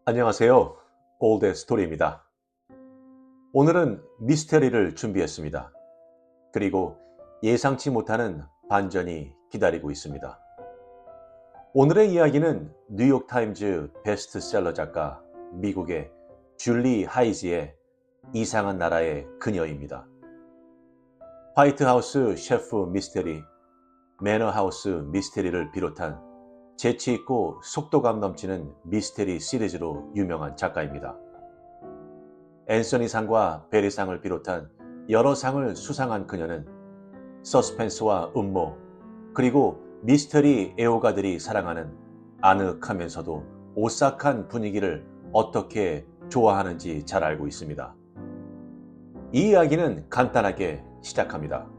안녕하세요. 올드 스토리입니다. 오늘은 미스터리를 준비했습니다. 그리고 예상치 못하는 반전이 기다리고 있습니다. 오늘의 이야기는 뉴욕타임즈 베스트셀러 작가 미국의 줄리 하이즈의 이상한 나라의 그녀입니다. 화이트하우스 셰프 미스테리, 매너하우스 미스테리를 비롯한 재치있고 속도감 넘치는 미스테리 시리즈로 유명한 작가입니다. 앤서니상과 베리상을 비롯한 여러 상을 수상한 그녀는 서스펜스와 음모, 그리고 미스터리 애호가들이 사랑하는 아늑하면서도 오싹한 분위기를 어떻게 좋아하는지 잘 알고 있습니다. 이 이야기는 간단하게 시작합니다.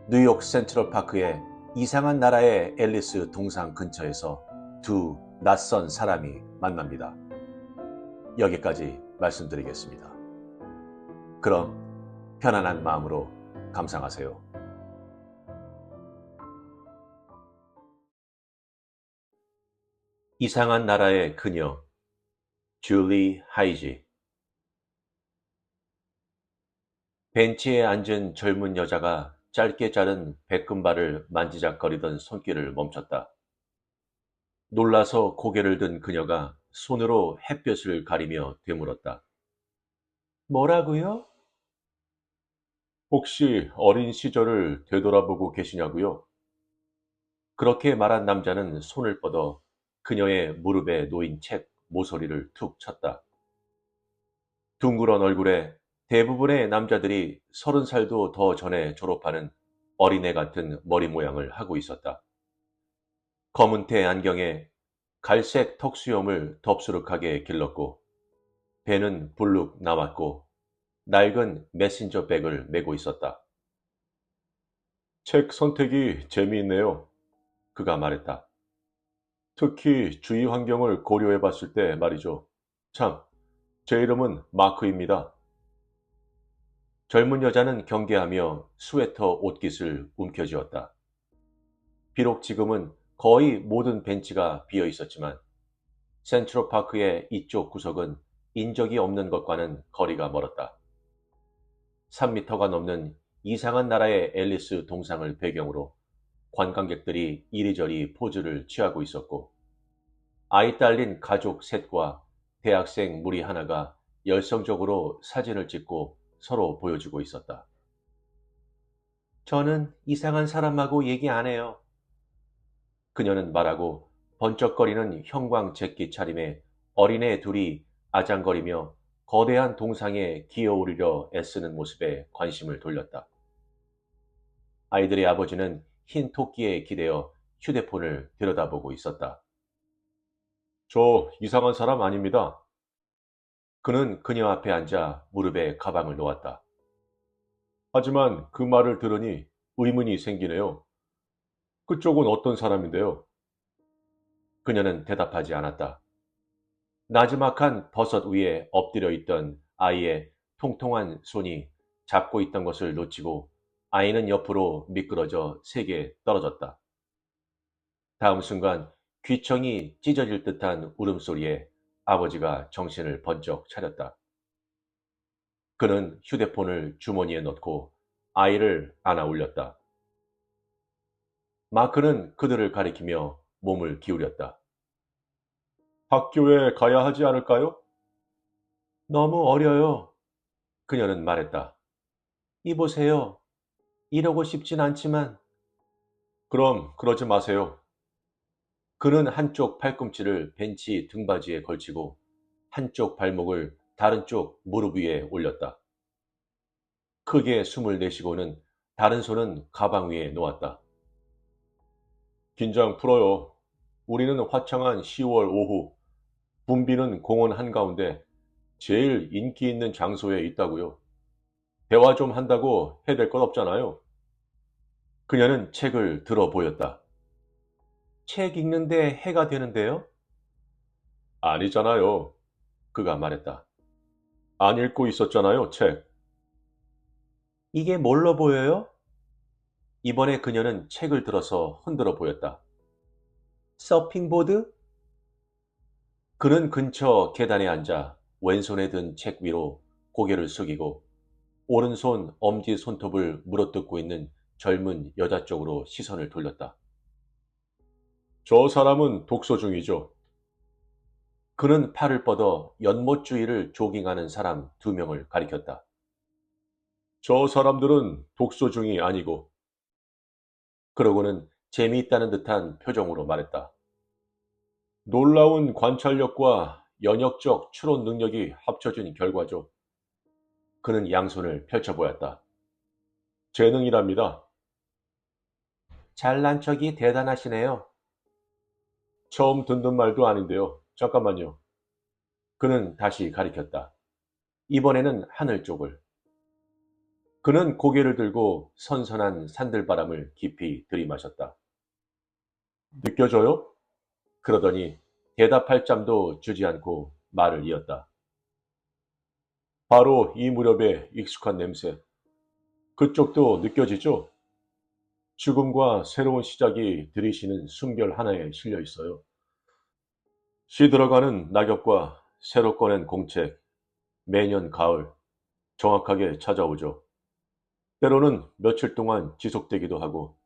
뉴욕 센트럴파크의 이상한 나라의 앨리스 동상 근처에서 두 낯선 사람이 만납니다. 여기까지 말씀드리겠습니다. 그럼 편안한 마음으로 감상하세요. 이상한 나라의 그녀, 줄리 하이지. 벤치에 앉은 젊은 여자가 짧게 자른 백금발을 만지작거리던 손길을 멈췄다. 놀라서 고개를 든 그녀가 손으로 햇볕을 가리며 되물었다. 뭐라고요? 혹시 어린 시절을 되돌아보고 계시냐고요? 그렇게 말한 남자는 손을 뻗어 그녀의 무릎에 놓인 책 모서리를 툭 쳤다. 둥그런 얼굴에 대부분의 남자들이 30살도 더 전에 졸업하는 어린애 같은 머리 모양을 하고 있었다. 검은 테 안경에 갈색 턱수염을 덥수룩하게 길렀고 배는 불룩 나왔고 낡은 메신저 백을 메고 있었다. 책 선택이 재미있네요. 그가 말했다. 특히 주위 환경을 고려해 봤을 때 말이죠. 참, 제 이름은 마크입니다. 젊은 여자는 경계하며 스웨터 옷깃을 움켜쥐었다. 비록 지금은 거의 모든 벤치가 비어 있었지만 센트럴파크의 이쪽 구석은 인적이 없는 것과는 거리가 멀었다. 3미터가 넘는 이상한 나라의 앨리스 동상을 배경으로 관광객들이 이리저리 포즈를 취하고 있었고 아이 딸린 가족 셋과 대학생 무리 하나가 열성적으로 사진을 찍고 서로 보여주고 있었다. 저는 이상한 사람하고 얘기 안 해요. 그녀는 말하고 번쩍거리는 형광 제끼 차림에 어린애 둘이 아장거리며 거대한 동상에 기어오르려 애쓰는 모습에 관심을 돌렸다. 아이들의 아버지는 흰 토끼에 기대어 휴대폰을 들여다보고 있었다. 저 이상한 사람 아닙니다. 그는 그녀 앞에 앉아 무릎에 가방을 놓았다. 하지만 그 말을 들으니 의문이 생기네요. 그쪽은 어떤 사람인데요? 그녀는 대답하지 않았다. 나지막한 버섯 위에 엎드려 있던 아이의 통통한 손이 잡고 있던 것을 놓치고 아이는 옆으로 미끄러져 세게 떨어졌다. 다음 순간 귀청이 찢어질 듯한 울음소리에 아버지가 정신을 번쩍 차렸다. 그는 휴대폰을 주머니에 넣고 아이를 안아 올렸다. 마크는 그들을 가리키며 몸을 기울였다. 학교에 가야 하지 않을까요? 너무 어려요. 그녀는 말했다. 이보세요. 이러고 싶진 않지만. 그럼 그러지 마세요. 그는 한쪽 팔꿈치를 벤치 등받이에 걸치고 한쪽 발목을 다른 쪽 무릎 위에 올렸다. 크게 숨을 내쉬고는 다른 손은 가방 위에 놓았다. 긴장 풀어요. 우리는 화창한 10월 오후, 붐비는 공원 한가운데 제일 인기 있는 장소에 있다고요. 대화 좀 한다고 해댈 것 없잖아요. 그녀는 책을 들어 보였다. 책 읽는데 해가 되는데요? 아니잖아요. 그가 말했다. 안 읽고 있었잖아요, 책. 이게 뭘로 보여요? 이번에 그녀는 책을 들어서 흔들어 보였다. 서핑보드? 그는 근처 계단에 앉아 왼손에 든 책 위로 고개를 숙이고 오른손 엄지 손톱을 물어뜯고 있는 젊은 여자 쪽으로 시선을 돌렸다. 저 사람은 독서 중이죠. 그는 팔을 뻗어 연못 주위를 조깅하는 사람 두 명을 가리켰다. 저 사람들은 독서 중이 아니고, 그러고는 재미있다는 듯한 표정으로 말했다. 놀라운 관찰력과 연역적 추론 능력이 합쳐진 결과죠. 그는 양손을 펼쳐 보였다. 재능이랍니다. 잘난 척이 대단하시네요. 처음 듣는 말도 아닌데요. 잠깐만요. 그는 다시 가리켰다. 이번에는 하늘 쪽을. 그는 고개를 들고 선선한 산들바람을 깊이 들이마셨다. 느껴져요? 그러더니 대답할 짬도 주지 않고 말을 이었다. 바로 이 무렵의 익숙한 냄새. 그쪽도 느껴지죠? 죽음과 새로운 시작이 들이쉬는 숨결 하나에 실려 있어요. 시들어가는 낙엽과 새로 꺼낸 공책, 매년 가을, 정확하게 찾아오죠. 때로는 며칠 동안 지속되기도 하고,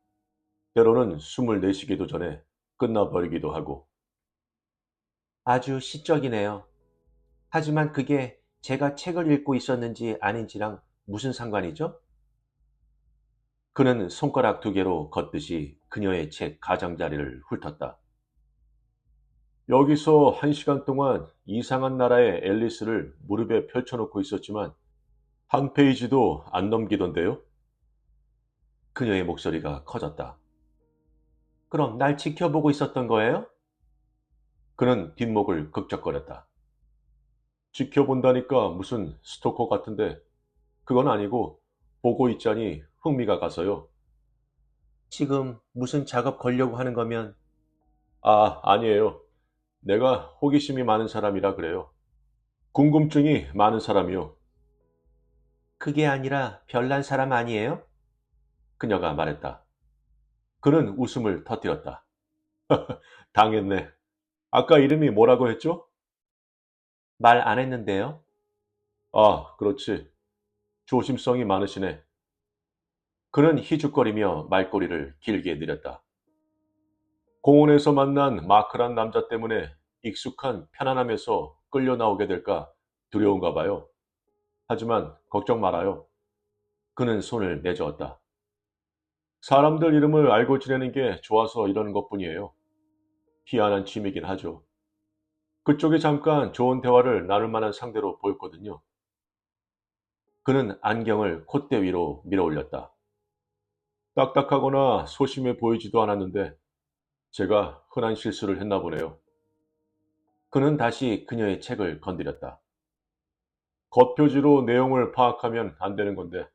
때로는 숨을 내쉬기도 전에 끝나버리기도 하고. 아주 시적이네요. 하지만 그게 제가 책을 읽고 있었는지 아닌지랑 무슨 상관이죠? 그는 손가락 두 개로 걷듯이 그녀의 책 가장자리를 훑었다. 여기서 한 시간 동안 이상한 나라의 앨리스를 무릎에 펼쳐놓고 있었지만 한 페이지도 안 넘기던데요? 그녀의 목소리가 커졌다. 그럼 날 지켜보고 있었던 거예요? 그는 뒷목을 극적거렸다. 지켜본다니까 무슨 스토커 같은데 그건 아니고 보고 있자니 흥미가 가서요. 지금 무슨 작업 걸려고 하는 거면 아니에요. 내가 호기심이 많은 사람이라 그래요. 궁금증이 많은 사람이요. 그게 아니라 별난 사람 아니에요? 그녀가 말했다. 그는 웃음을 터뜨렸다. 당했네. 아까 이름이 뭐라고 했죠? 말 안 했는데요. 아, 그렇지. 조심성이 많으시네. 그는 희죽거리며 말꼬리를 길게 내렸다. 공원에서 만난 마크란 남자 때문에 익숙한 편안함에서 끌려 나오게 될까 두려운가 봐요. 하지만 걱정 말아요. 그는 손을 내저었다. 사람들 이름을 알고 지내는 게 좋아서 이러는 것뿐이에요. 희한한 취미긴 하죠. 그쪽이 잠깐 좋은 대화를 나눌 만한 상대로 보였거든요. 그는 안경을 콧대 위로 밀어 올렸다. 딱딱하거나 소심해 보이지도 않았는데 제가 흔한 실수를 했나 보네요. 그는 다시 그녀의 책을 건드렸다. 겉표지로 내용을 파악하면 안 되는 건데.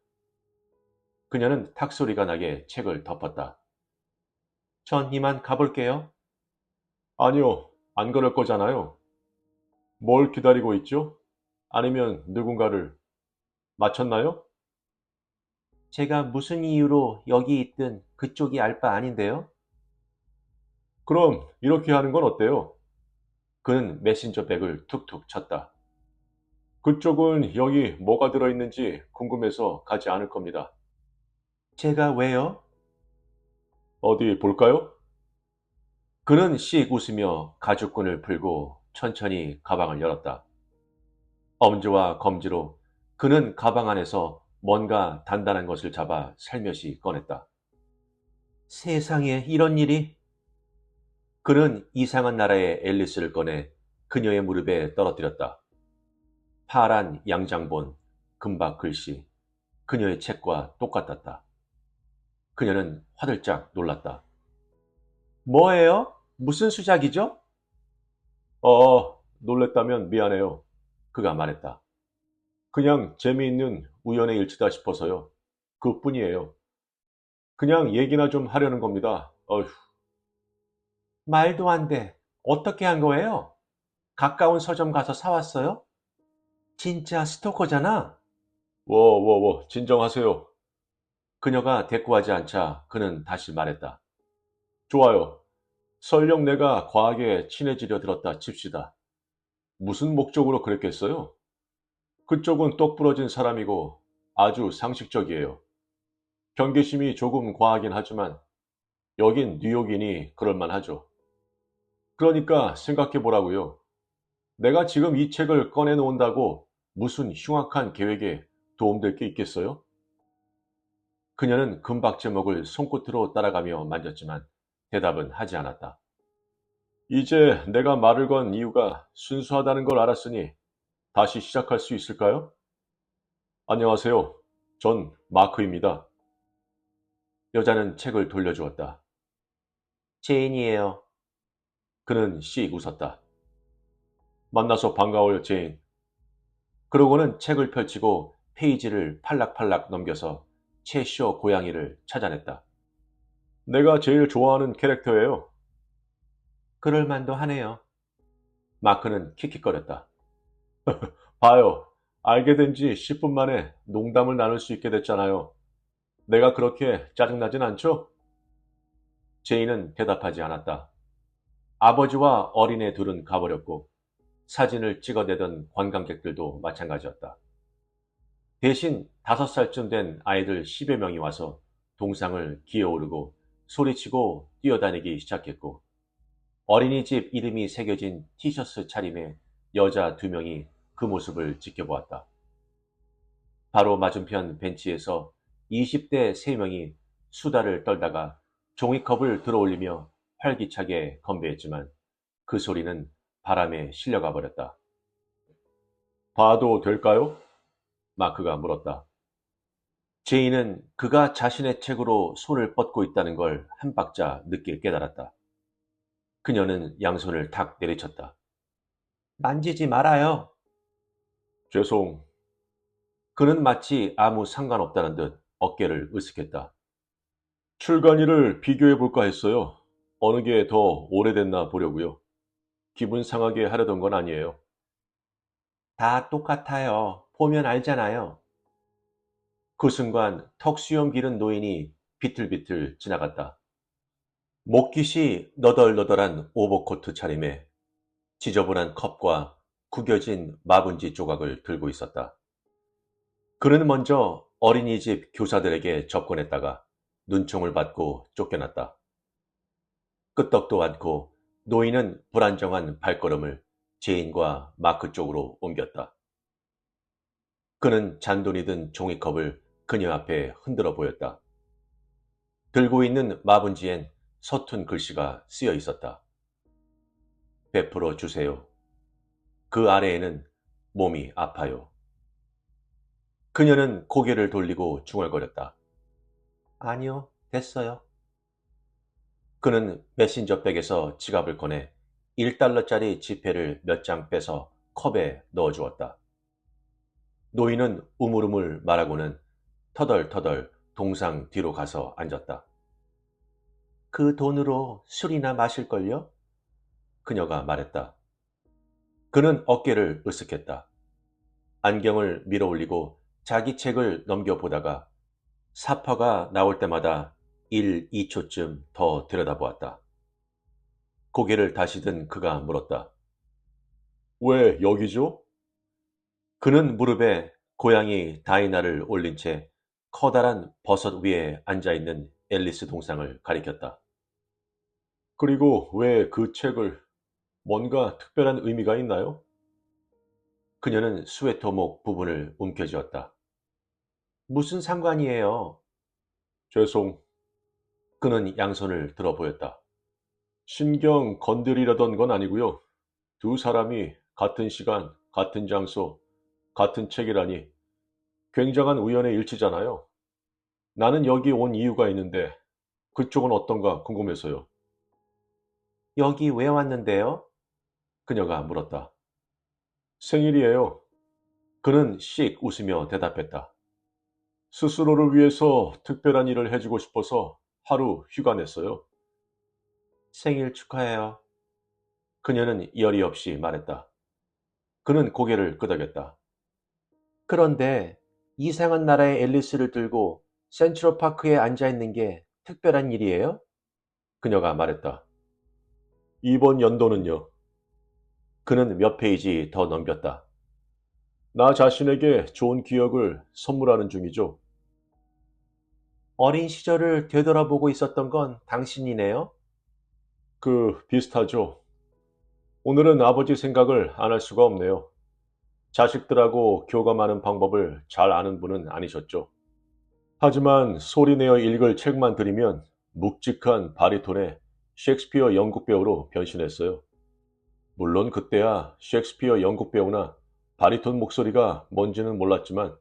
그녀는 탁소리가 나게 책을 덮었다. 전 이만 가볼게요. 아니요, 안 그럴 거잖아요. 뭘 기다리고 있죠? 아니면 누군가를 맞췄나요? 제가 무슨 이유로 여기 있든 그쪽이 알 바 아닌데요? 그럼 이렇게 하는 건 어때요? 그는 메신저 백을 툭툭 쳤다. 그쪽은 여기 뭐가 들어있는지 궁금해서 가지 않을 겁니다. 제가 왜요? 어디 볼까요? 그는 씩 웃으며 가죽끈을 풀고 천천히 가방을 열었다. 엄지와 검지로 그는 가방 안에서 뭔가 단단한 것을 잡아 살며시 꺼냈다. 세상에 이런 일이? 그는 이상한 나라의 앨리스를 꺼내 그녀의 무릎에 떨어뜨렸다. 파란 양장본, 금박 글씨, 그녀의 책과 똑같았다. 그녀는 화들짝 놀랐다. 뭐예요? 무슨 수작이죠? 놀랬다면 미안해요. 그가 말했다. 그냥 재미있는 우연의 일치다 싶어서요. 그뿐이에요. 그냥 얘기나 좀 하려는 겁니다. 어휴. 말도 안 돼. 어떻게 한 거예요? 가까운 서점 가서 사왔어요? 진짜 스토커잖아. 워워워 진정하세요. 그녀가 대꾸하지 않자 그는 다시 말했다. 좋아요. 설령 내가 과하게 친해지려 들었다 칩시다. 무슨 목적으로 그랬겠어요? 그쪽은 똑부러진 사람이고 아주 상식적이에요. 경계심이 조금 과하긴 하지만 여긴 뉴욕이니 그럴만 하죠. 그러니까 생각해 보라고요. 내가 지금 이 책을 꺼내 놓은다고 무슨 흉악한 계획에 도움될 게 있겠어요? 그녀는 금박 제목을 손끝으로 따라가며 만졌지만 대답은 하지 않았다. 이제 내가 말을 건 이유가 순수하다는 걸 알았으니 다시 시작할 수 있을까요? 안녕하세요. 전 마크입니다. 여자는 책을 돌려주었다. 제인이에요. 그는 씩 웃었다. 만나서 반가워요, 제인. 그러고는 책을 펼치고 페이지를 팔락팔락 넘겨서 채쇼 고양이를 찾아냈다. 내가 제일 좋아하는 캐릭터예요. 그럴 만도 하네요. 마크는 킥킥거렸다. 봐요. 알게 된 지 10분 만에 농담을 나눌 수 있게 됐잖아요. 내가 그렇게 짜증나진 않죠? 제인은 대답하지 않았다. 아버지와 어린애 둘은 가버렸고 사진을 찍어내던 관광객들도 마찬가지였다. 대신 5살쯤 된 아이들 10여 명이 와서 동상을 기어오르고 소리치고 뛰어다니기 시작했고 어린이집 이름이 새겨진 티셔츠 차림의 여자 2명이 그 모습을 지켜보았다. 바로 맞은편 벤치에서 20대 3명이 수다를 떨다가 종이컵을 들어올리며 활기차게 건배했지만 그 소리는 바람에 실려가 버렸다. 봐도 될까요? 마크가 물었다. 제이는 그가 자신의 책으로 손을 뻗고 있다는 걸 한 박자 늦게 깨달았다. 그녀는 양손을 탁 내리쳤다. 만지지 말아요. 죄송. 그는 마치 아무 상관없다는 듯 어깨를 으쓱했다. 출간일을 비교해 볼까 했어요. 어느 게 더 오래됐나 보려고요. 기분 상하게 하려던 건 아니에요. 다 똑같아요. 보면 알잖아요. 그 순간 턱수염 기른 노인이 비틀비틀 지나갔다. 목깃이 너덜너덜한 오버코트 차림에 지저분한 컵과 구겨진 마분지 조각을 들고 있었다. 그는 먼저 어린이집 교사들에게 접근했다가 눈총을 받고 쫓겨났다. 끄떡도 않고 노인은 불안정한 발걸음을 제인과 마크 쪽으로 옮겼다. 그는 잔돈이 든 종이컵을 그녀 앞에 흔들어 보였다. 들고 있는 마분지엔 서툰 글씨가 쓰여 있었다. 베풀어 주세요. 그 아래에는 몸이 아파요. 그녀는 고개를 돌리고 중얼거렸다. 아니요, 됐어요. 그는 메신저백에서 지갑을 꺼내 1달러짜리 지폐를 몇 장 빼서 컵에 넣어주었다. 노인은 우물우물 말하고는 터덜터덜 동상 뒤로 가서 앉았다. 그 돈으로 술이나 마실걸요? 그녀가 말했다. 그는 어깨를 으쓱했다. 안경을 밀어올리고 자기 책을 넘겨보다가 사파가 나올 때마다 1, 2초쯤 더 들여다보았다. 고개를 다시 든 그가 물었다. 왜 여기죠? 그는 무릎에 고양이 다이나를 올린 채 커다란 버섯 위에 앉아있는 앨리스 동상을 가리켰다. 그리고 왜 그 책을 뭔가 특별한 의미가 있나요? 그녀는 스웨터목 부분을 움켜쥐었다. 무슨 상관이에요? 죄송. 그는 양손을 들어 보였다. 신경 건드리려던 건 아니고요. 두 사람이 같은 시간, 같은 장소, 같은 책이라니 굉장한 우연의 일치잖아요. 나는 여기 온 이유가 있는데 그쪽은 어떤가 궁금해서요. 여기 왜 왔는데요? 그녀가 물었다. 생일이에요. 그는 씩 웃으며 대답했다. 스스로를 위해서 특별한 일을 해주고 싶어서 하루 휴가 냈어요. 생일 축하해요. 그녀는 열이 없이 말했다. 그는 고개를 끄덕였다. 그런데 이상한 나라의 앨리스를 들고 센트럴파크에 앉아있는 게 특별한 일이에요? 그녀가 말했다. 이번 연도는요. 그는 몇 페이지 더 넘겼다. 나 자신에게 좋은 기억을 선물하는 중이죠. 어린 시절을 되돌아보고 있었던 건 당신이네요? 비슷하죠. 오늘은 아버지 생각을 안 할 수가 없네요. 자식들하고 교감하는 방법을 잘 아는 분은 아니셨죠. 하지만 소리내어 읽을 책만 들이면 묵직한 바리톤의 셰익스피어 영국 배우로 변신했어요. 물론 그때야 셰익스피어 영국 배우나 바리톤 목소리가 뭔지는 몰랐지만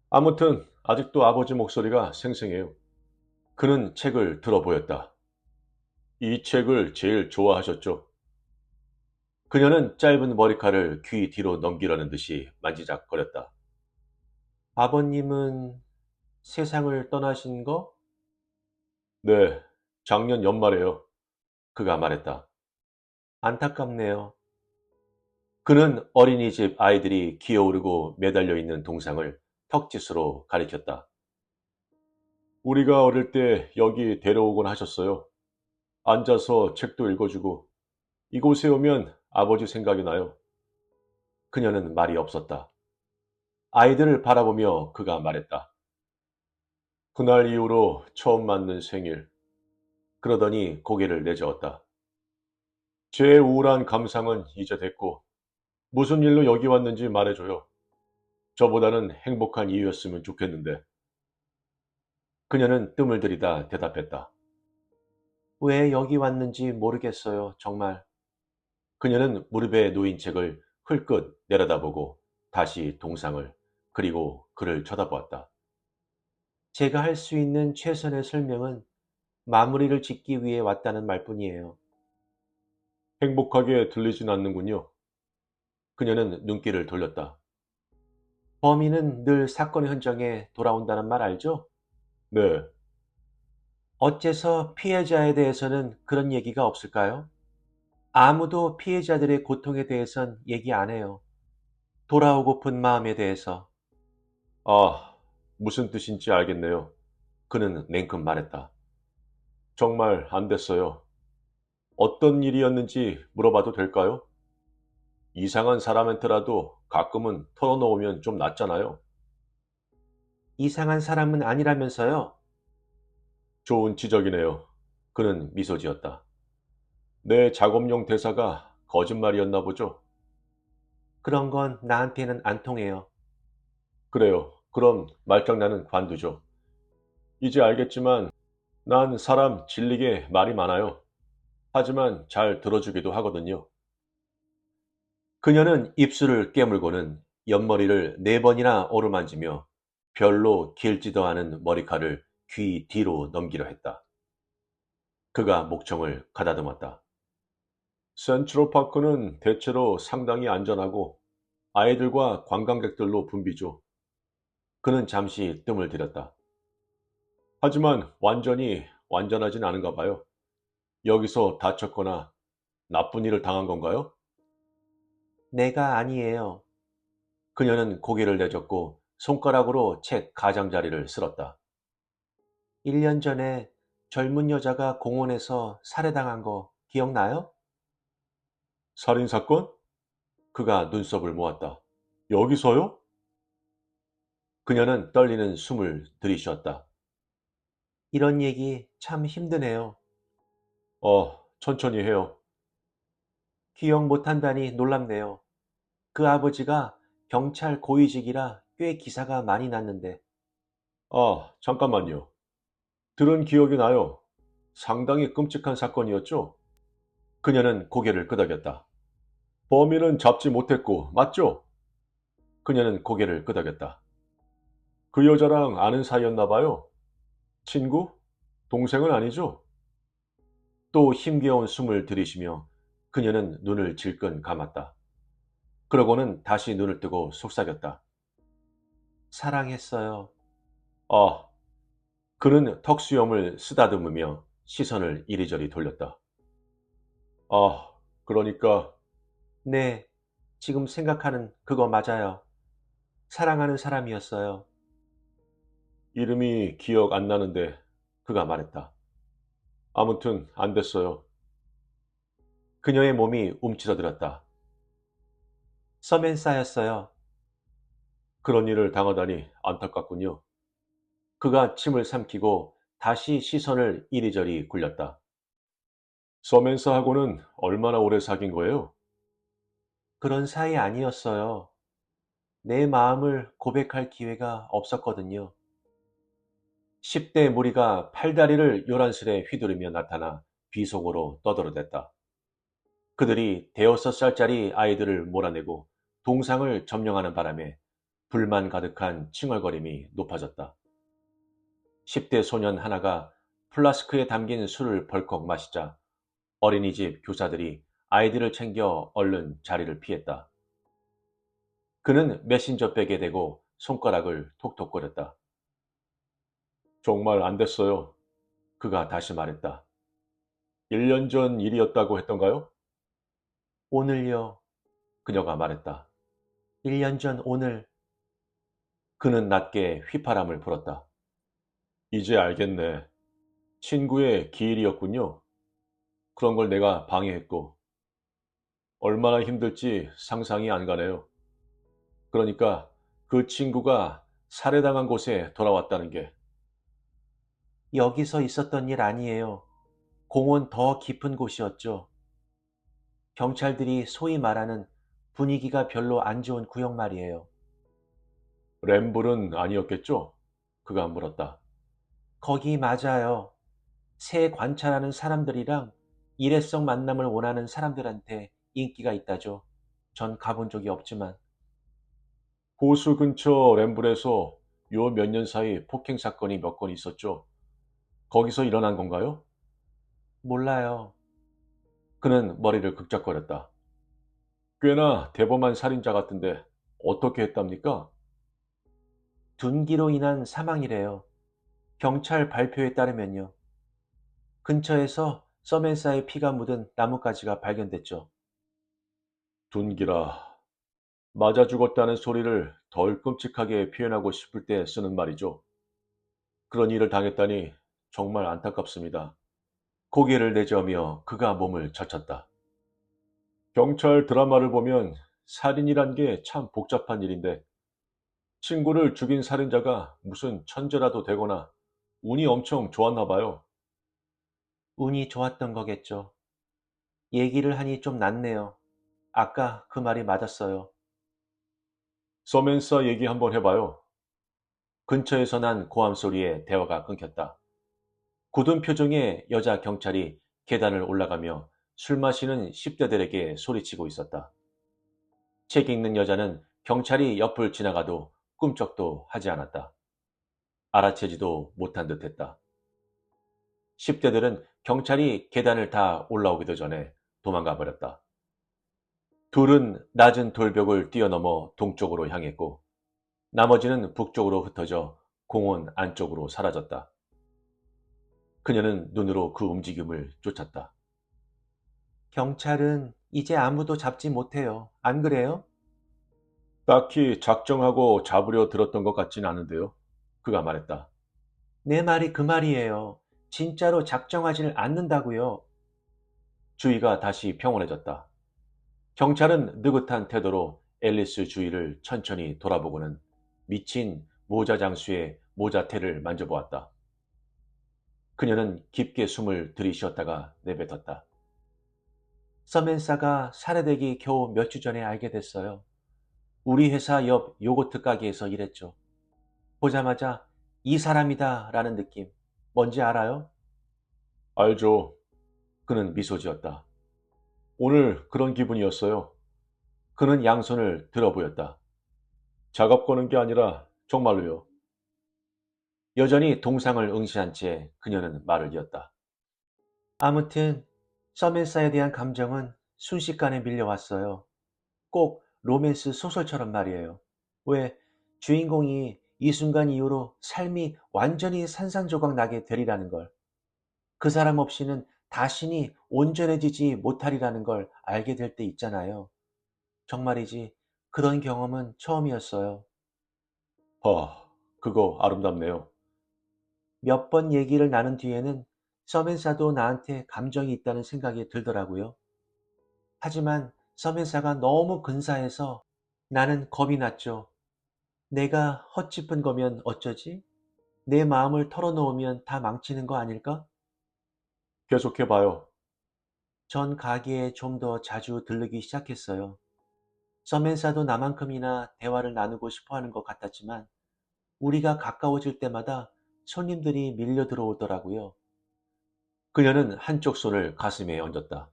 아무튼 아직도 아버지 목소리가 생생해요. 그는 책을 들어보였다. 이 책을 제일 좋아하셨죠. 그녀는 짧은 머리칼을 귀 뒤로 넘기려는 듯이 만지작거렸다. 아버님은 세상을 떠나신 거? 네, 작년 연말에요. 그가 말했다. 안타깝네요. 그는 어린이집 아이들이 기어오르고 매달려 있는 동상을 턱짓으로 가리켰다. 우리가 어릴 때 여기 데려오곤 하셨어요. 앉아서 책도 읽어주고 이곳에 오면 아버지 생각이 나요. 그녀는 말이 없었다. 아이들을 바라보며 그가 말했다. 그날 이후로 처음 맞는 생일. 그러더니 고개를 내저었다. 제 우울한 감상은 이제 됐고 무슨 일로 여기 왔는지 말해줘요. 저보다는 행복한 이유였으면 좋겠는데. 그녀는 뜸을 들이다 대답했다. 왜 여기 왔는지 모르겠어요, 정말. 그녀는 무릎에 놓인 책을 흘끗 내려다보고 다시 동상을 그리고 그를 쳐다보았다. 제가 할 수 있는 최선의 설명은 마무리를 짓기 위해 왔다는 말뿐이에요. 행복하게 들리진 않는군요. 그녀는 눈길을 돌렸다. 범인은 늘 사건의 현장에 돌아온다는 말 알죠? 네. 어째서 피해자에 대해서는 그런 얘기가 없을까요? 아무도 피해자들의 고통에 대해선 얘기 안 해요. 돌아오고픈 마음에 대해서. 아, 무슨 뜻인지 알겠네요. 그는 냉큼 말했다. 정말 안 됐어요. 어떤 일이었는지 물어봐도 될까요? 이상한 사람한테라도 가끔은 털어놓으면 좀 낫잖아요. 이상한 사람은 아니라면서요? 좋은 지적이네요. 그는 미소 지었다. 내 작업용 대사가 거짓말이었나 보죠? 그런 건 나한테는 안 통해요. 그래요. 그럼 말장난은 관두죠. 이제 알겠지만 난 사람 질리게 말이 많아요. 하지만 잘 들어주기도 하거든요. 그녀는 입술을 깨물고는 옆머리를 4번이나 어루만지며 별로 길지도 않은 머리칼을 귀 뒤로 넘기려 했다. 그가 목청을 가다듬었다. 센트럴파크는 대체로 상당히 안전하고 아이들과 관광객들로 붐비죠. 그는 잠시 뜸을 들였다. 하지만 완전히 완전하진 않은가 봐요. 여기서 다쳤거나 나쁜 일을 당한 건가요? 내가 아니에요. 그녀는 고개를 내젓고 손가락으로 책 가장자리를 쓸었다. 1년 전에 젊은 여자가 공원에서 살해당한 거 기억나요? 살인사건? 그가 눈썹을 모았다. 여기서요? 그녀는 떨리는 숨을 들이쉬었다. 이런 얘기 참 힘드네요. 천천히 해요. 기억 못한다니 놀랍네요. 그 아버지가 경찰 고위직이라 꽤 기사가 많이 났는데. 잠깐만요. 들은 기억이 나요. 상당히 끔찍한 사건이었죠? 그녀는 고개를 끄덕였다. 범인은 잡지 못했고, 맞죠? 그녀는 고개를 끄덕였다. 그 여자랑 아는 사이였나 봐요. 친구? 동생은 아니죠? 또 힘겨운 숨을 들이쉬며 그녀는 눈을 질끈 감았다. 그러고는 다시 눈을 뜨고 속삭였다. 사랑했어요. 아, 그는 턱수염을 쓰다듬으며 시선을 이리저리 돌렸다. 아, 그러니까, 네, 지금 생각하는 그거 맞아요. 사랑하는 사람이었어요. 이름이 기억 안 나는데 그가 말했다. 아무튼 안 됐어요. 그녀의 몸이 움츠러들었다. 서맨사였어요. 그런 일을 당하다니 안타깝군요. 그가 침을 삼키고 다시 시선을 이리저리 굴렸다. 서멘사하고는 얼마나 오래 사귄 거예요? 그런 사이 아니었어요. 내 마음을 고백할 기회가 없었거든요. 10대 무리가 팔다리를 요란스레 휘두르며 나타나 비속어로 떠들어댔다. 그들이 대여섯 살짜리 아이들을 몰아내고 동상을 점령하는 바람에 불만 가득한 칭얼거림이 높아졌다. 10대 소년 하나가 플라스크에 담긴 술을 벌컥 마시자 어린이집 교사들이 아이들을 챙겨 얼른 자리를 피했다. 그는 메신저백에 대고 손가락을 톡톡거렸다. 정말 안 됐어요. 그가 다시 말했다. 1년 전 일이었다고 했던가요? 오늘요. 그녀가 말했다. 1년 전 오늘. 그는 낮게 휘파람을 불었다. 이제 알겠네. 친구의 기일이었군요. 그런 걸 내가 방해했고 얼마나 힘들지 상상이 안 가네요. 그러니까 그 친구가 살해당한 곳에 돌아왔다는 게 여기서 있었던 일 아니에요. 공원 더 깊은 곳이었죠. 경찰들이 소위 말하는 분위기가 별로 안 좋은 구역 말이에요. 램블은 아니었겠죠? 그가 물었다. 거기 맞아요. 새 관찰하는 사람들이랑 일회성 만남을 원하는 사람들한테 인기가 있다죠. 전 가본 적이 없지만. 호수 근처 램블에서 요 몇 년 사이 폭행 사건이 몇 건 있었죠. 거기서 일어난 건가요? 몰라요. 그는 머리를 극작거렸다. 꽤나 대범한 살인자 같은데 어떻게 했답니까? 둔기로 인한 사망이래요. 경찰 발표에 따르면요. 근처에서 서멘사의 피가 묻은 나뭇가지가 발견됐죠. 둔기라. 맞아 죽었다는 소리를 덜 끔찍하게 표현하고 싶을 때 쓰는 말이죠. 그런 일을 당했다니 정말 안타깝습니다. 고개를 내저으며 그가 몸을 젖혔다. 경찰 드라마를 보면 살인이란 게 참 복잡한 일인데 친구를 죽인 살인자가 무슨 천재라도 되거나 운이 엄청 좋았나 봐요. 운이 좋았던 거겠죠. 얘기를 하니 좀 낫네요. 아까 그 말이 맞았어요. 서멘사 얘기 한번 해봐요. 근처에서 난 고함 소리에 대화가 끊겼다. 굳은 표정의 여자 경찰이 계단을 올라가며 술 마시는 10대들에게 소리치고 있었다. 책 읽는 여자는 경찰이 옆을 지나가도 꿈쩍도 하지 않았다. 알아채지도 못한 듯했다. 10대들은 경찰이 계단을 다 올라오기도 전에 도망가 버렸다. 둘은 낮은 돌벽을 뛰어넘어 동쪽으로 향했고 나머지는 북쪽으로 흩어져 공원 안쪽으로 사라졌다. 그녀는 눈으로 그 움직임을 쫓았다. 경찰은 이제 아무도 잡지 못해요. 안 그래요? 딱히 작정하고 잡으려 들었던 것 같진 않은데요. 그가 말했다. 내 말이 그 말이에요. 진짜로 작정하지를 않는다고요. 주위가 다시 평온해졌다. 경찰은 느긋한 태도로 앨리스 주위를 천천히 돌아보고는 미친 모자 장수의 모자태를 만져보았다. 그녀는 깊게 숨을 들이쉬었다가 내뱉었다. 서멘사가 살해되기 겨우 몇 주 전에 알게 됐어요. 우리 회사 옆 요거트 가게에서 일했죠. 보자마자 이 사람이다 라는 느낌. 뭔지 알아요? 알죠. 그는 미소 지었다. 오늘 그런 기분이었어요. 그는 양손을 들어 보였다. 작업 거는 게 아니라 정말로요. 여전히 동상을 응시한 채 그녀는 말을 이었다. 아무튼 서멘사에 대한 감정은 순식간에 밀려왔어요. 꼭 로맨스 소설처럼 말이에요. 왜 주인공이 이 순간 이후로 삶이 완전히 산산조각 나게 되리라는 걸, 그 사람 없이는 다시니 온전해지지 못하리라는 걸 알게 될 때 있잖아요. 정말이지 그런 경험은 처음이었어요. 그거 아름답네요. 몇 번 얘기를 나눈 뒤에는 서멘사도 나한테 감정이 있다는 생각이 들더라고요. 하지만 서멘사가 너무 근사해서 나는 겁이 났죠. 내가 헛짚은 거면 어쩌지? 내 마음을 털어놓으면 다 망치는 거 아닐까? 계속해봐요. 전 가게에 좀 더 자주 들르기 시작했어요. 서멘사도 나만큼이나 대화를 나누고 싶어 하는 것 같았지만 우리가 가까워질 때마다 손님들이 밀려 들어오더라고요. 그녀는 한쪽 손을 가슴에 얹었다.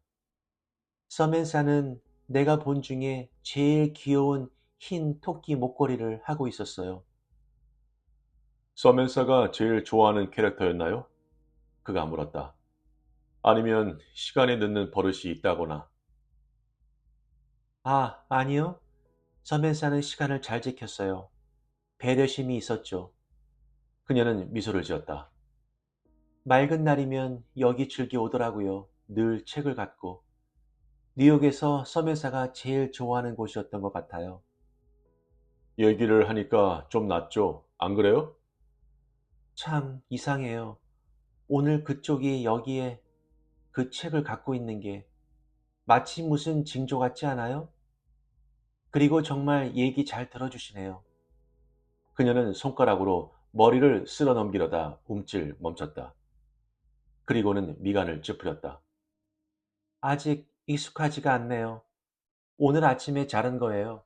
서멘사는 내가 본 중에 제일 귀여운 흰 토끼 목걸이를 하고 있었어요. 서멘사가 제일 좋아하는 캐릭터였나요? 그가 물었다. 아니면 시간이 늦는 버릇이 있다거나. 아, 아니요. 서멘사는 시간을 잘 지켰어요. 배려심이 있었죠. 그녀는 미소를 지었다. 맑은 날이면 여기 즐겨 오더라고요. 늘 책을 갖고. 뉴욕에서 서멘사가 제일 좋아하는 곳이었던 것 같아요. 얘기를 하니까 좀 낫죠? 안 그래요? 참 이상해요. 오늘 그쪽이 여기에 그 책을 갖고 있는 게 마치 무슨 징조 같지 않아요? 그리고 정말 얘기 잘 들어주시네요. 그녀는 손가락으로 머리를 쓸어 넘기려다 움찔 멈췄다. 그리고는 미간을 찌푸렸다. 아직 익숙하지가 않네요. 오늘 아침에 자른 거예요.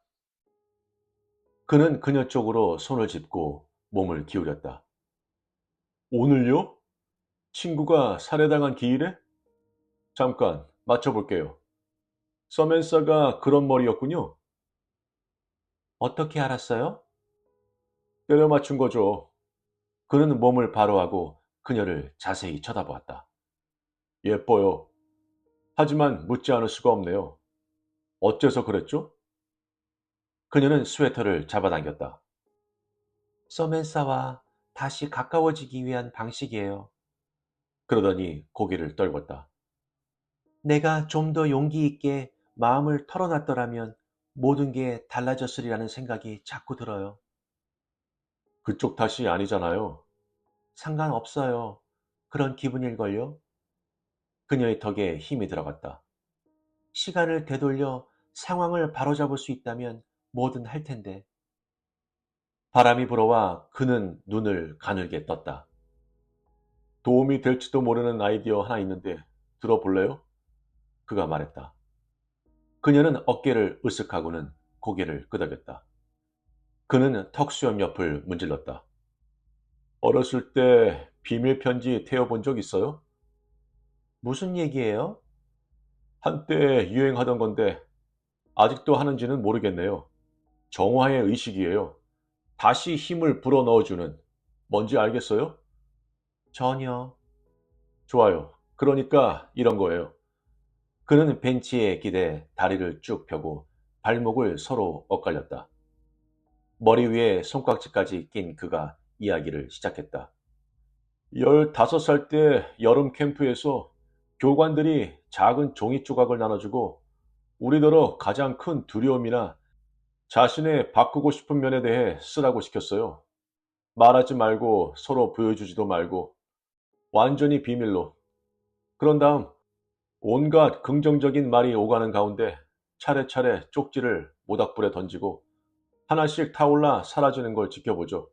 그는 그녀 쪽으로 손을 짚고 몸을 기울였다. 오늘요? 친구가 살해당한 기일에? 잠깐, 맞춰볼게요. 서멘사가 그런 머리였군요. 어떻게 알았어요? 때려 맞춘 거죠. 그는 몸을 바로하고 그녀를 자세히 쳐다보았다. 예뻐요. 하지만 묻지 않을 수가 없네요. 어째서 그랬죠? 그녀는 스웨터를 잡아당겼다. 서멘사와 다시 가까워지기 위한 방식이에요. 그러더니 고개를 떨궜다. 내가 좀 더 용기 있게 마음을 털어놨더라면 모든 게 달라졌으리라는 생각이 자꾸 들어요. 그쪽 탓이 아니잖아요. 상관없어요. 그런 기분일걸요? 그녀의 턱에 힘이 들어갔다. 시간을 되돌려 상황을 바로잡을 수 있다면 뭐든 할 텐데. 바람이 불어와 그는 눈을 가늘게 떴다. 도움이 될지도 모르는 아이디어 하나 있는데 들어볼래요? 그가 말했다. 그녀는 어깨를 으쓱하고는 고개를 끄덕였다. 그는 턱수염 옆을 문질렀다. 어렸을 때 비밀 편지 태워본 적 있어요? 무슨 얘기예요? 한때 유행하던 건데 아직도 하는지는 모르겠네요. 정화의 의식이에요. 다시 힘을 불어넣어주는. 뭔지 알겠어요? 전혀. 좋아요. 그러니까 이런 거예요. 그는 벤치에 기대 다리를 쭉 펴고 발목을 서로 엇갈렸다. 머리 위에 손깍지까지 낀 그가 이야기를 시작했다. 15살 때 여름 캠프에서 교관들이 작은 종이 조각을 나눠주고 우리더러 가장 큰 두려움이나 자신의 바꾸고 싶은 면에 대해 쓰라고 시켰어요. 말하지 말고 서로 보여주지도 말고 완전히 비밀로. 그런 다음 온갖 긍정적인 말이 오가는 가운데 차례차례 쪽지를 모닥불에 던지고 하나씩 타올라 사라지는 걸 지켜보죠.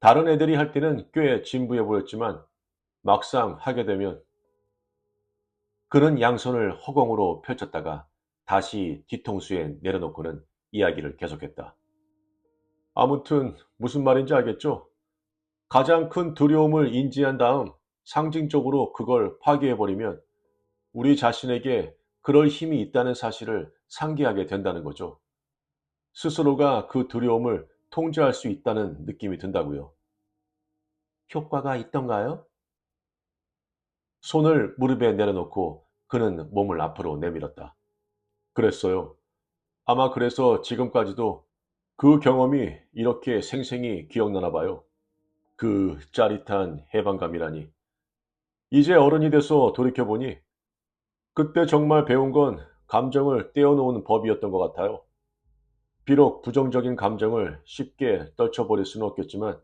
다른 애들이 할 때는 꽤 진부해 보였지만 막상 하게 되면 그는 양손을 허공으로 펼쳤다가 다시 뒤통수에 내려놓고는 이야기를 계속했다. 아무튼 무슨 말인지 알겠죠? 가장 큰 두려움을 인지한 다음 상징적으로 그걸 파괴해버리면 우리 자신에게 그럴 힘이 있다는 사실을 상기하게 된다는 거죠. 스스로가 그 두려움을 통제할 수 있다는 느낌이 든다고요. 효과가 있던가요? 손을 무릎에 내려놓고 그는 몸을 앞으로 내밀었다. 그랬어요. 아마 그래서 지금까지도 그 경험이 이렇게 생생히 기억나나 봐요. 그 짜릿한 해방감이라니. 이제 어른이 돼서 돌이켜보니 그때 정말 배운 건 감정을 떼어놓는 법이었던 것 같아요. 비록 부정적인 감정을 쉽게 떨쳐버릴 수는 없겠지만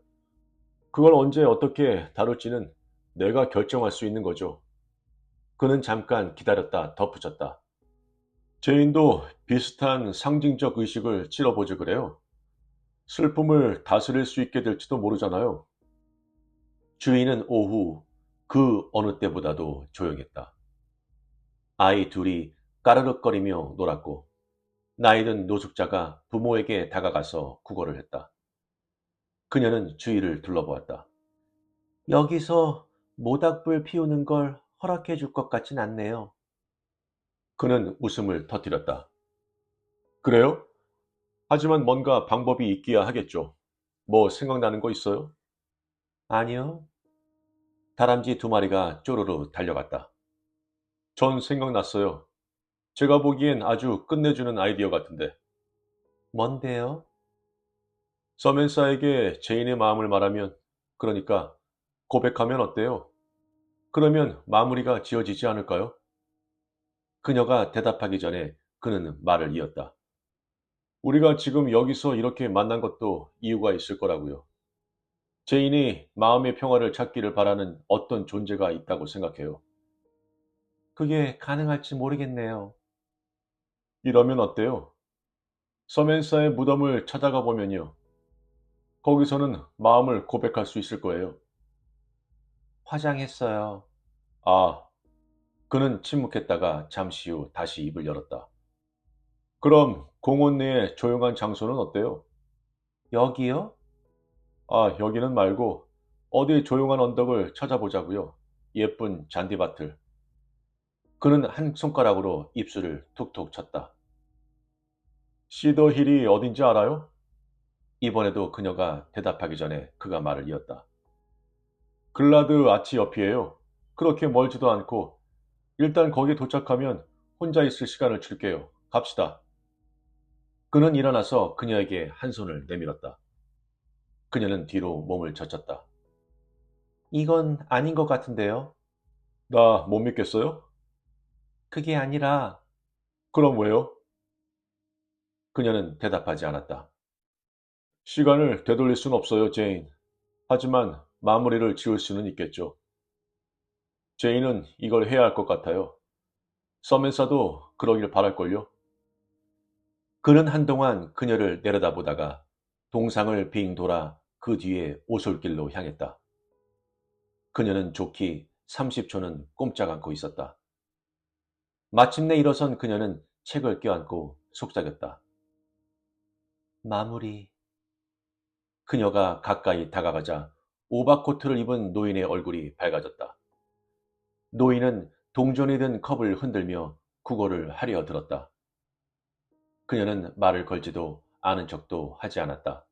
그걸 언제 어떻게 다룰지는 내가 결정할 수 있는 거죠. 그는 잠깐 기다렸다 덧붙였다. 제인도 비슷한 상징적 의식을 치러보지 그래요. 슬픔을 다스릴 수 있게 될지도 모르잖아요. 주인은 오후 그 어느 때보다도 조용했다. 아이 둘이 까르륵거리며 놀았고 나이든 노숙자가 부모에게 다가가서 구걸을 했다. 그녀는 주위를 둘러보았다. 여기서 모닥불 피우는 걸 허락해 줄 것 같진 않네요. 그는 웃음을 터뜨렸다. 그래요? 하지만 뭔가 방법이 있기야 하겠죠. 뭐 생각나는 거 있어요? 아니요. 다람쥐 두 마리가 쪼르르 달려갔다. 전 생각났어요. 제가 보기엔 아주 끝내주는 아이디어 같은데. 뭔데요? 서멘사에게 제인의 마음을 말하면, 그러니까 고백하면 어때요? 그러면 마무리가 지어지지 않을까요? 그녀가 대답하기 전에 그는 말을 이었다. 우리가 지금 여기서 이렇게 만난 것도 이유가 있을 거라고요. 제인이 마음의 평화를 찾기를 바라는 어떤 존재가 있다고 생각해요. 그게 가능할지 모르겠네요. 이러면 어때요? 서멘사의 무덤을 찾아가 보면요. 거기서는 마음을 고백할 수 있을 거예요. 화장했어요. 아, 그는 침묵했다가 잠시 후 다시 입을 열었다. 그럼 공원 내의 조용한 장소는 어때요? 여기요? 아, 여기는 말고 어디 조용한 언덕을 찾아보자고요. 예쁜 잔디밭을. 그는 한 손가락으로 입술을 툭툭 쳤다. 시더힐이 어딘지 알아요? 이번에도 그녀가 대답하기 전에 그가 말을 이었다. 글라드 아치 옆이에요. 그렇게 멀지도 않고 일단 거기 도착하면 혼자 있을 시간을 줄게요. 갑시다. 그는 일어나서 그녀에게 한 손을 내밀었다. 그녀는 뒤로 몸을 젖혔다. 이건 아닌 것 같은데요? 나 못 믿겠어요? 그게 아니라 그럼 왜요? 그녀는 대답하지 않았다. 시간을 되돌릴 순 없어요, 제인. 하지만 마무리를 지을 수는 있겠죠. 제인은 이걸 해야 할 것 같아요. 서멘사도 그러길 바랄걸요. 그는 한동안 그녀를 내려다보다가 동상을 빙 돌아 그 뒤에 오솔길로 향했다. 그녀는 좋게 30초는 꼼짝 않고 있었다. 마침내 일어선 그녀는 책을 껴안고 속삭였다. 마무리. 그녀가 가까이 다가가자 오바코트를 입은 노인의 얼굴이 밝아졌다. 노인은 동전이 든 컵을 흔들며 구걸을 하려 들었다. 그녀는 말을 걸지도 않은 척도 하지 않았다.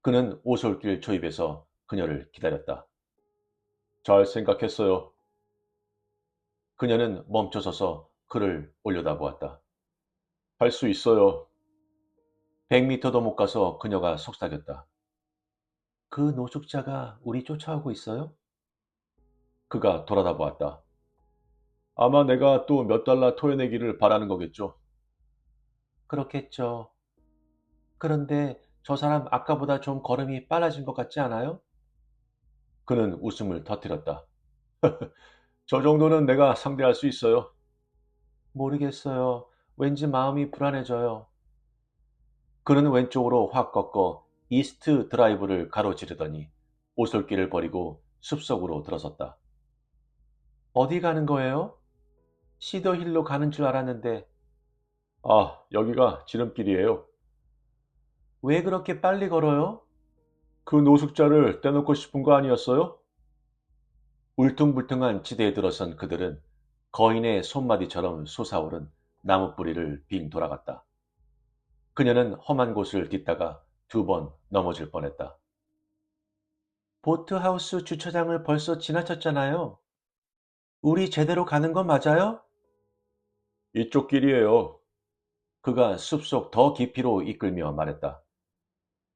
그는 오솔길 초입에서 그녀를 기다렸다. 잘 생각했어요. 그녀는 멈춰서서 그를 올려다보았다. 할 수 있어요. 100미터도 못 가서 그녀가 속삭였다. 그 노숙자가 우리 쫓아오고 있어요? 그가 돌아다보았다. 아마 내가 또 몇 달러 토해내기를 바라는 거겠죠. 그렇겠죠. 그런데 저 사람 아까보다 좀 걸음이 빨라진 것 같지 않아요? 그는 웃음을 터뜨렸다. 저 정도는 내가 상대할 수 있어요. 모르겠어요. 왠지 마음이 불안해져요. 그는 왼쪽으로 확 꺾어 이스트 드라이브를 가로지르더니 오솔길을 버리고 숲속으로 들어섰다. 어디 가는 거예요? 시더힐로 가는 줄 알았는데 아, 여기가 지름길이에요. 왜 그렇게 빨리 걸어요? 그 노숙자를 떼놓고 싶은 거 아니었어요? 울퉁불퉁한 지대에 들어선 그들은 거인의 손마디처럼 솟아오른 나무 뿌리를 빙 돌아갔다. 그녀는 험한 곳을 딛다가 2번 넘어질 뻔했다. 보트하우스 주차장을 벌써 지나쳤잖아요. 우리 제대로 가는 건 맞아요? 이쪽 길이에요. 그가 숲속 더 깊이로 이끌며 말했다.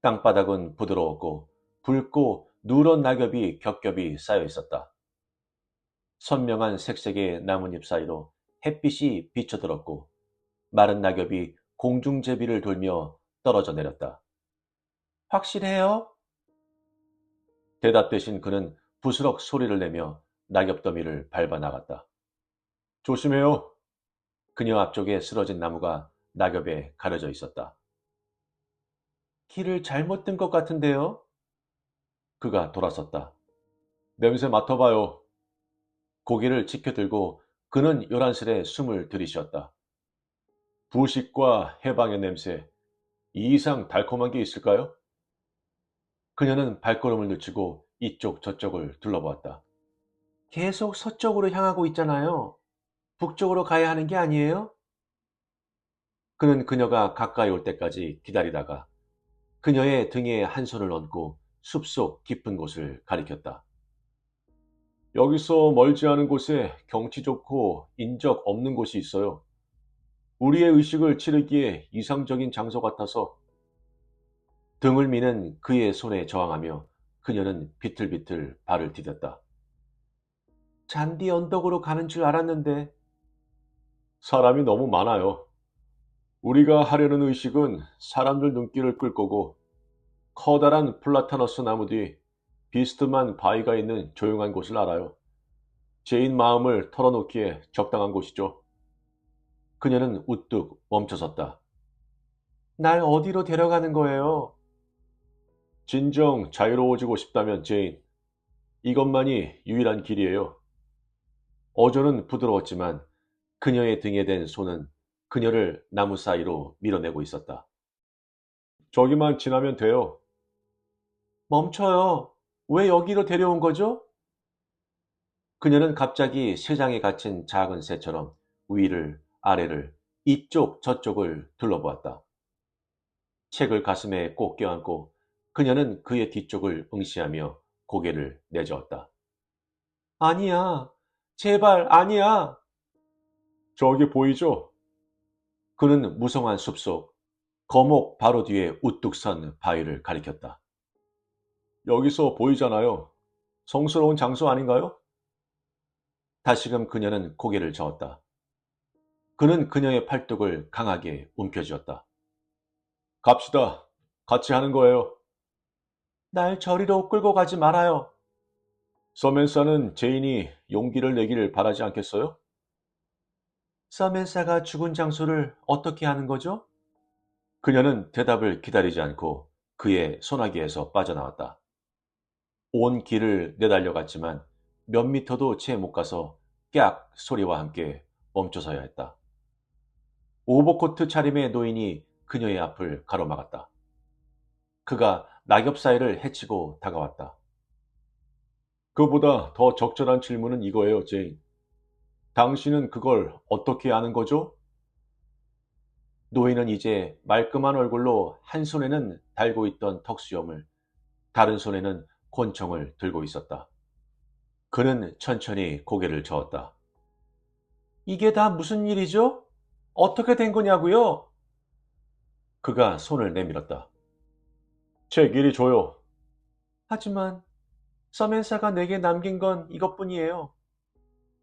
땅바닥은 부드러웠고 붉고 누런 낙엽이 겹겹이 쌓여 있었다. 선명한 색색의 나뭇잎 사이로 햇빛이 비쳐들었고 마른 낙엽이 공중제비를 돌며 떨어져 내렸다. 확실해요? 대답 대신 그는 부스럭 소리를 내며 낙엽더미를 밟아 나갔다. 조심해요. 그녀 앞쪽에 쓰러진 나무가 낙엽에 가려져 있었다. 길을 잘못 든 것 같은데요? 그가 돌아섰다. 냄새 맡아봐요. 고개를 치켜들고 그는 요란스레 숨을 들이쉬었다. 부식과 해방의 냄새, 이 이상 달콤한 게 있을까요? 그녀는 발걸음을 늦추고 이쪽 저쪽을 둘러보았다. 계속 서쪽으로 향하고 있잖아요. 북쪽으로 가야 하는 게 아니에요? 그는 그녀가 가까이 올 때까지 기다리다가 그녀의 등에 한 손을 얹고 숲속 깊은 곳을 가리켰다. 여기서 멀지 않은 곳에 경치 좋고 인적 없는 곳이 있어요. 우리의 의식을 치르기에 이상적인 장소 같아서. 등을 미는 그의 손에 저항하며 그녀는 비틀비틀 발을 디뎠다. 잔디 언덕으로 가는 줄 알았는데. 사람이 너무 많아요. 우리가 하려는 의식은 사람들 눈길을 끌 거고 커다란 플라타너스 나무 뒤 비스듬한 바위가 있는 조용한 곳을 알아요. 제인 마음을 털어놓기에 적당한 곳이죠. 그녀는 우뚝 멈춰섰다. 날 어디로 데려가는 거예요? 진정 자유로워지고 싶다면 제인, 이것만이 유일한 길이에요. 어조는 부드러웠지만 그녀의 등에 댄 손은 그녀를 나무 사이로 밀어내고 있었다. 저기만 지나면 돼요. 멈춰요. 왜 여기로 데려온 거죠? 그녀는 갑자기 쇠장에 갇힌 작은 새처럼 위를 아래를 이쪽 저쪽을 둘러보았다. 책을 가슴에 꼭 껴안고 그녀는 그의 뒤쪽을 응시하며 고개를 내저었다. 아니야. 제발, 아니야. 저기 보이죠? 그는 무성한 숲속 거목 바로 뒤에 우뚝 선 바위를 가리켰다. 여기서 보이잖아요. 성스러운 장소 아닌가요? 다시금 그녀는 고개를 저었다. 그는 그녀의 팔뚝을 강하게 움켜쥐었다. 갑시다. 같이 하는 거예요. 날 저리로 끌고 가지 말아요. 서멘사는 제인이 용기를 내기를 바라지 않겠어요? 서멘사가 죽은 장소를 어떻게 아는 거죠? 그녀는 대답을 기다리지 않고 그의 소나기에서 빠져나왔다. 온 길을 내달려갔지만 몇 미터도 채 못 가서 깍 소리와 함께 멈춰서야 했다. 오버코트 차림의 노인이 그녀의 앞을 가로막았다. 그가 낙엽 사이를 헤치고 다가왔다. 그보다 더 적절한 질문은 이거예요, 제인. 당신은 그걸 어떻게 아는 거죠? 노인은 이제 말끔한 얼굴로 한 손에는 달고 있던 턱수염을, 다른 손에는 권총을 들고 있었다. 그는 천천히 고개를 저었다. 이게 다 무슨 일이죠? 어떻게 된 거냐고요? 그가 손을 내밀었다. 책 이리 줘요. 하지만 서멘사가 내게 남긴 건 이것뿐이에요.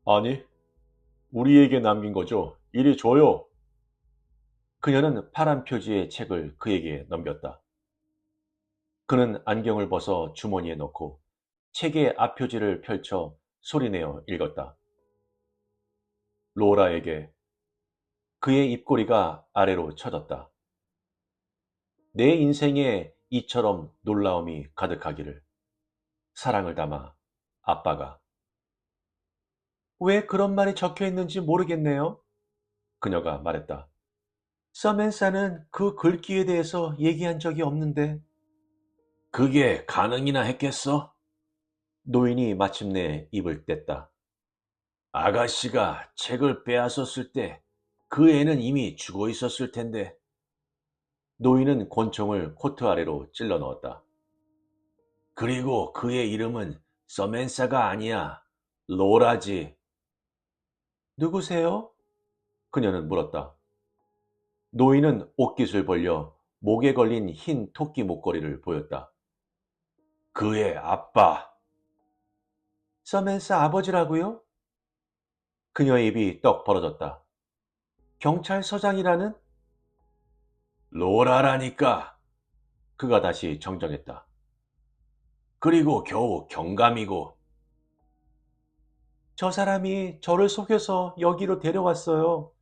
아니, 우리에게 남긴 거죠. 이리 줘요. 그녀는 파란 표지의 책을 그에게 넘겼다. 그는 안경을 벗어 주머니에 넣고 책의 앞표지를 펼쳐 소리내어 읽었다. 로라에게. 그의 입꼬리가 아래로 쳐졌다. 내 인생에 이처럼 놀라움이 가득하기를. 사랑을 담아 아빠가. 왜 그런 말이 적혀 있는지 모르겠네요. 그녀가 말했다. 서멘사는 그 글귀에 대해서 얘기한 적이 없는데. 그게 가능이나 했겠어? 노인이 마침내 입을 뗐다. 아가씨가 책을 빼앗았을 때 그 애는 이미 죽어 있었을 텐데. 노인은 권총을 코트 아래로 찔러 넣었다. 그리고 그의 이름은 서멘사가 아니야. 로라지. 누구세요? 그녀는 물었다. 노인은 옷깃을 벌려 목에 걸린 흰 토끼 목걸이를 보였다. 그의 아빠. 서멘사 아버지라고요? 그녀의 입이 떡 벌어졌다. 경찰서장이라는? 로라라니까. 그가 다시 정정했다. 그리고 겨우 경감이고. 저 사람이 저를 속여서 여기로 데려왔어요.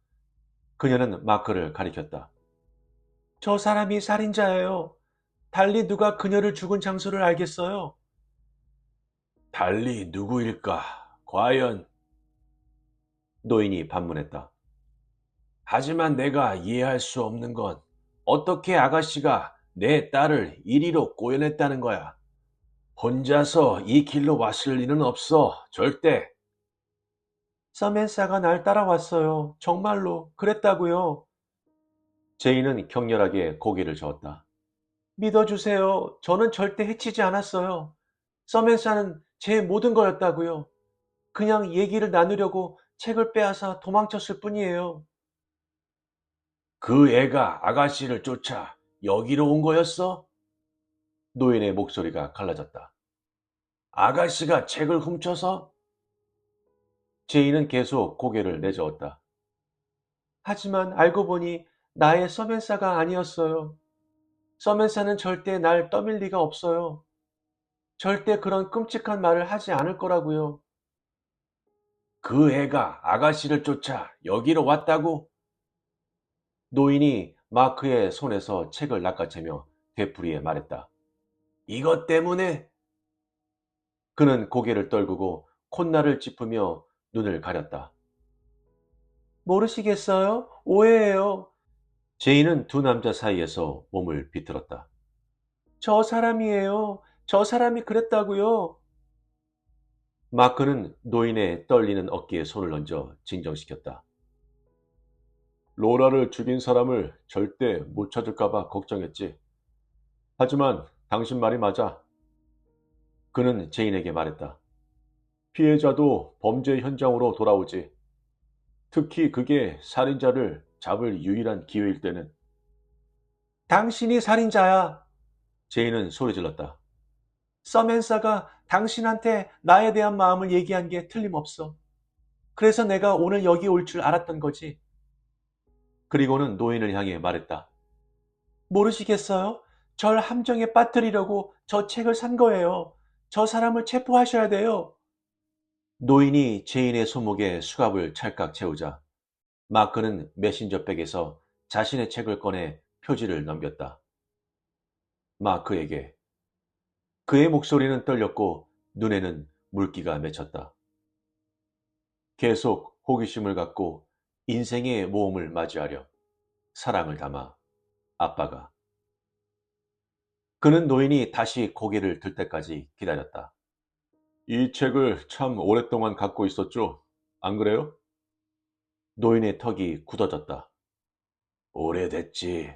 그녀는 마크를 가리켰다. 저 사람이 살인자예요. 달리 누가 그녀를 죽은 장소를 알겠어요? 달리 누구일까? 과연? 노인이 반문했다. 하지만 내가 이해할 수 없는 건 어떻게 아가씨가 내 딸을 이리로 꼬여냈다는 거야. 혼자서 이 길로 왔을 리는 없어. 절대. 서멘사가 날 따라왔어요. 정말로. 그랬다고요. 제인은 격렬하게 고개를 저었다. 믿어주세요. 저는 절대 해치지 않았어요. 서멘사는 제 모든 거였다고요. 그냥 얘기를 나누려고 책을 빼앗아 도망쳤을 뿐이에요. 그 애가 아가씨를 쫓아 여기로 온 거였어? 노인의 목소리가 갈라졌다. 아가씨가 책을 훔쳐서? 제인은 계속 고개를 내저었다. 하지만 알고 보니 나의 서멘사가 아니었어요. 서멘사는 절대 날 떠밀 리가 없어요. 절대 그런 끔찍한 말을 하지 않을 거라고요. 그 애가 아가씨를 쫓아 여기로 왔다고? 노인이 마크의 손에서 책을 낚아채며 되풀이해 말했다. 이것 때문에? 그는 고개를 떨구고 콧날을 짚으며 눈을 가렸다. 모르시겠어요? 오해예요. 제인은 두 남자 사이에서 몸을 비틀었다. 저 사람이에요. 저 사람이 그랬다고요. 마크는 노인의 떨리는 어깨에 손을 얹어 진정시켰다. 로라를 죽인 사람을 절대 못 찾을까봐 걱정했지. 하지만 당신 말이 맞아. 그는 제인에게 말했다. 피해자도 범죄 현장으로 돌아오지. 특히 그게 살인자를 잡을 유일한 기회일 때는. 당신이 살인자야. 제인은 소리질렀다. 서멘사가 당신한테 나에 대한 마음을 얘기한 게 틀림없어. 그래서 내가 오늘 여기 올 줄 알았던 거지. 그리고는 노인을 향해 말했다. 모르시겠어요? 절 함정에 빠뜨리려고 저 책을 산 거예요. 저 사람을 체포하셔야 돼요. 노인이 제인의 손목에 수갑을 찰칵 채우자 마크는 메신저백에서 자신의 책을 꺼내 표지를 넘겼다. 마크에게. 그의 목소리는 떨렸고 눈에는 물기가 맺혔다. 계속 호기심을 갖고 인생의 모험을 맞이하려 사랑을 담아 아빠가. 그는 노인이 다시 고개를 들 때까지 기다렸다. 이 책을 참 오랫동안 갖고 있었죠? 안 그래요? 노인의 턱이 굳어졌다. 오래됐지.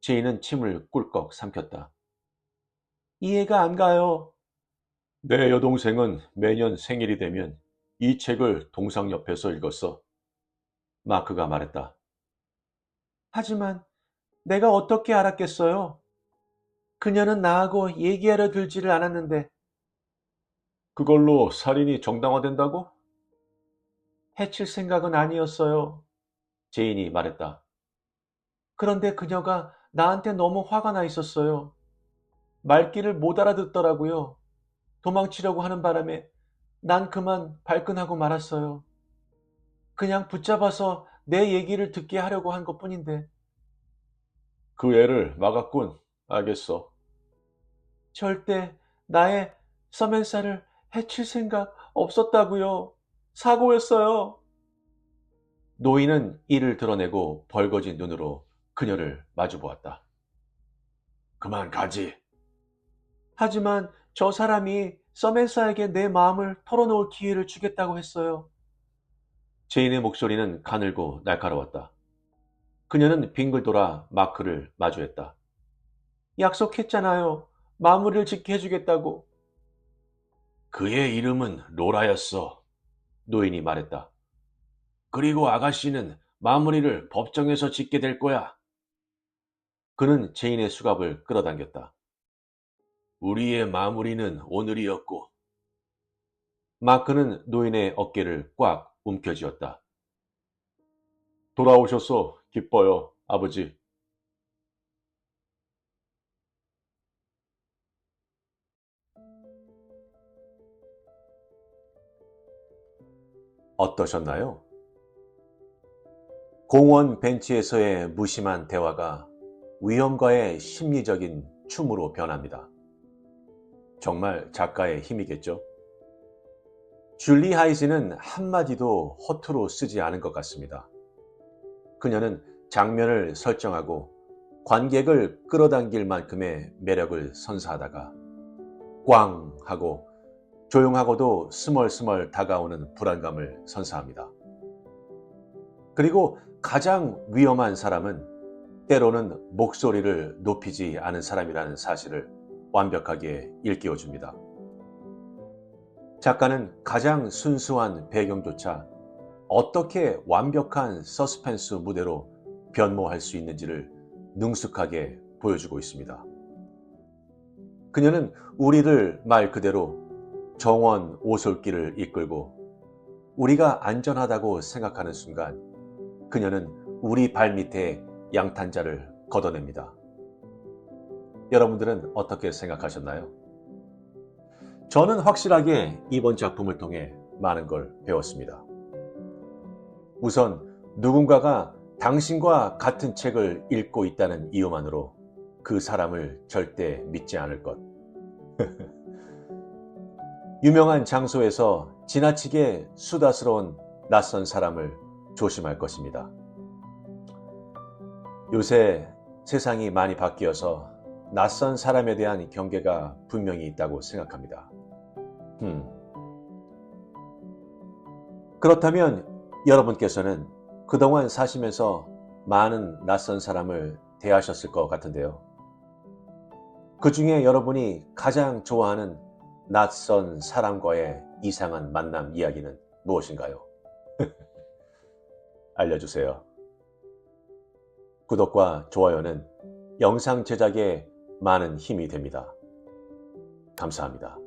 제인은 침을 꿀꺽 삼켰다. 이해가 안 가요. 내 여동생은 매년 생일이 되면 이 책을 동상 옆에서 읽었어. 마크가 말했다. 하지만 내가 어떻게 알았겠어요? 그녀는 나하고 얘기하려 들지를 않았는데 그걸로 살인이 정당화된다고? 해칠 생각은 아니었어요. 제인이 말했다. 그런데 그녀가 나한테 너무 화가 나 있었어요. 말귀를 못 알아듣더라고요. 도망치려고 하는 바람에 난 그만 발끈하고 말았어요. 그냥 붙잡아서 내 얘기를 듣게 하려고 한 것뿐인데 그 애를 막았군. 알겠어. 절대 나의 서멘사를 해칠 생각 없었다고요. 사고였어요. 노인은 이를 드러내고 벌거진 눈으로 그녀를 마주보았다. 그만 가지. 하지만 저 사람이 서멘사에게 내 마음을 털어놓을 기회를 주겠다고 했어요. 제인의 목소리는 가늘고 날카로웠다. 그녀는 빙글 돌아 마크를 마주했다. 약속했잖아요. 마무리를 짓게 해주겠다고. 그의 이름은 로라였어. 노인이 말했다. 그리고 아가씨는 마무리를 법정에서 짓게 될 거야. 그는 제인의 수갑을 끌어당겼다. 우리의 마무리는 오늘이었고. 마크는 노인의 어깨를 꽉 움켜쥐었다. 돌아오셔서 기뻐요, 아버지. 어떠셨나요? 공원 벤치에서의 무심한 대화가 위험과의 심리적인 춤으로 변합니다. 정말 작가의 힘이겠죠? 줄리 하이즈는 한마디도 허투루 쓰지 않은 것 같습니다. 그녀는 장면을 설정하고 관객을 끌어당길 만큼의 매력을 선사하다가 꽝 하고 조용하고도 스멀스멀 다가오는 불안감을 선사합니다. 그리고 가장 위험한 사람은 때로는 목소리를 높이지 않은 사람이라는 사실을 완벽하게 일깨워줍니다. 작가는 가장 순수한 배경조차 어떻게 완벽한 서스펜스 무대로 변모할 수 있는지를 능숙하게 보여주고 있습니다. 그녀는 우리를 말 그대로 정원 오솔길을 이끌고 우리가 안전하다고 생각하는 순간 그녀는 우리 발밑에 양탄자를 걷어냅니다. 여러분들은 어떻게 생각하셨나요? 저는 확실하게 이번 작품을 통해 많은 걸 배웠습니다. 우선 누군가가 당신과 같은 책을 읽고 있다는 이유만으로 그 사람을 절대 믿지 않을 것. 유명한 장소에서 지나치게 수다스러운 낯선 사람을 조심할 것입니다. 요새 세상이 많이 바뀌어서 낯선 사람에 대한 경계가 분명히 있다고 생각합니다. 그렇다면 여러분께서는 그동안 사시면서 많은 낯선 사람을 대하셨을 것 같은데요. 그 중에 여러분이 가장 좋아하는 낯선 사람과의 이상한 만남 이야기는 무엇인가요? 알려주세요. 구독과 좋아요는 영상 제작에 많은 힘이 됩니다. 감사합니다.